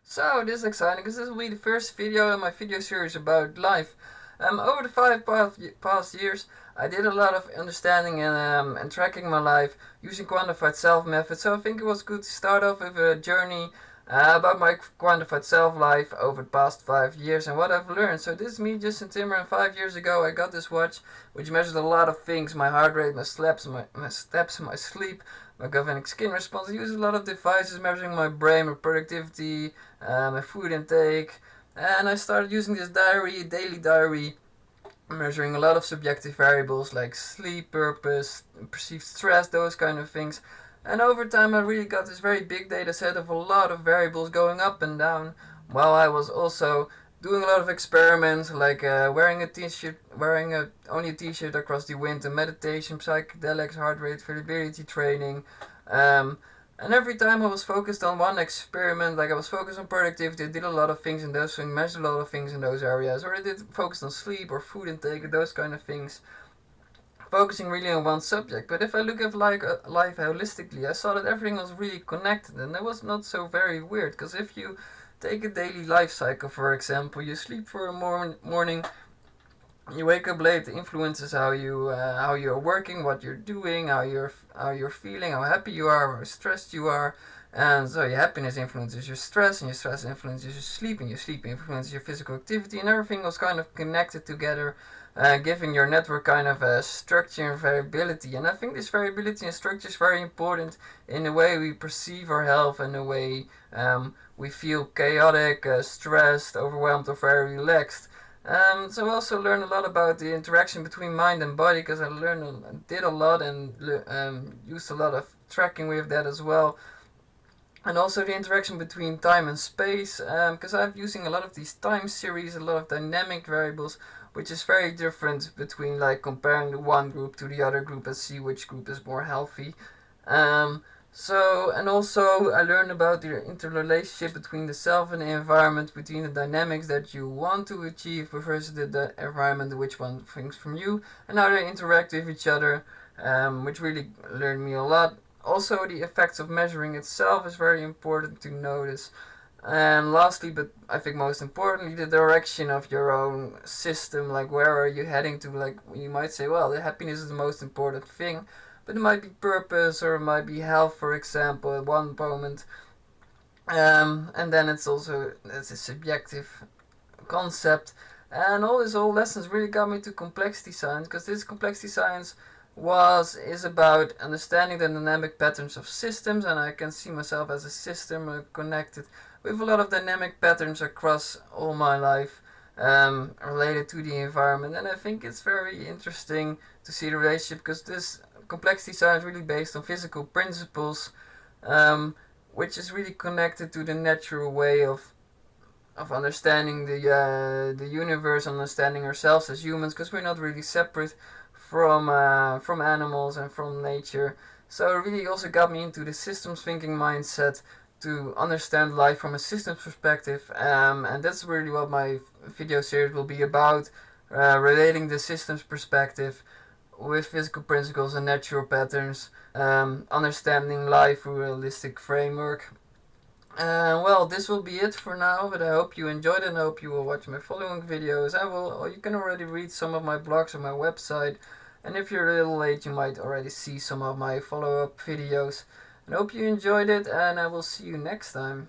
So this is exciting because this will be the first video in my video series about life. Over the past years, I did a lot of understanding and tracking my life using quantified self method. So I think it was good to start off with a journey about my quantified self life over the past 5 years and what I've learned. So this is me, Justin Timmer, and 5 years ago I got this watch which measures a lot of things: my heart rate, my steps, my sleep, my galvanic skin response. I use a lot of devices measuring my brain, my productivity, my food intake, and I started using this daily diary, measuring a lot of subjective variables like sleep, purpose, perceived stress, those kind of things. And over time I really got this very big data set of a lot of variables going up and down, while I was also doing a lot of experiments like wearing only a t-shirt across the winter, meditation, psychedelics, heart rate variability training. Um, and every time I was focused on one experiment, like I was focused on productivity, I did a lot of things in those things, measured a lot of things in those areas, or I did focus on sleep or food intake, those kind of things, focusing really on one subject. But if I look at life holistically, I saw that everything was really connected, and that was not so very weird. Because if you take a daily life cycle, for example, you sleep for a morning, you wake up late, it influences how you're working, what you're doing, how you're feeling, how happy you are, how stressed you are. And so your happiness influences your stress, and your stress influences your sleep, and your sleep influences your physical activity, and everything was kind of connected together, giving your network kind of a structure and variability. And I think this variability and structure is very important in the way we perceive our health and the way we feel chaotic, stressed, overwhelmed, or very relaxed. So I also learned a lot about the interaction between mind and body, because I did a lot and used a lot of tracking with that as well. And also the interaction between time and space, because I'm using a lot of these time series, a lot of dynamic variables, which is very different between like comparing the one group to the other group and see which group is more healthy. And also I learned about the interrelationship between the self and the environment, between the dynamics that you want to achieve versus the environment which one thinks from you, and how they interact with each other, which really learned me a lot. Also, the effects of measuring itself is very important to notice. And lastly, but I think most importantly, the direction of your own system, like where are you heading to. Like you might say, well, the happiness is the most important thing, but it might be purpose, or it might be health, for example, at one moment. And then it's a subjective concept. And all lessons really got me to complexity science, because this complexity science is about understanding the dynamic patterns of systems, and I can see myself as a system connected with a lot of dynamic patterns across all my life, related to the environment. And I think it's very interesting to see the relationship, because this complexity science is really based on physical principles, which is really connected to the natural way of understanding the universe, understanding ourselves as humans, because we're not really separate from animals and from nature. So it really also got me into the systems thinking mindset to understand life from a systems perspective, and that's really what my video series will be about, relating the systems perspective with physical principles and natural patterns, understanding life through a holistic framework. Well, this will be it for now, but I hope you enjoyed it, and I hope you will watch my following videos. You can already read some of my blogs on my website, and if you're a little late, you might already see some of my follow-up videos. And I hope you enjoyed it, and I will see you next time.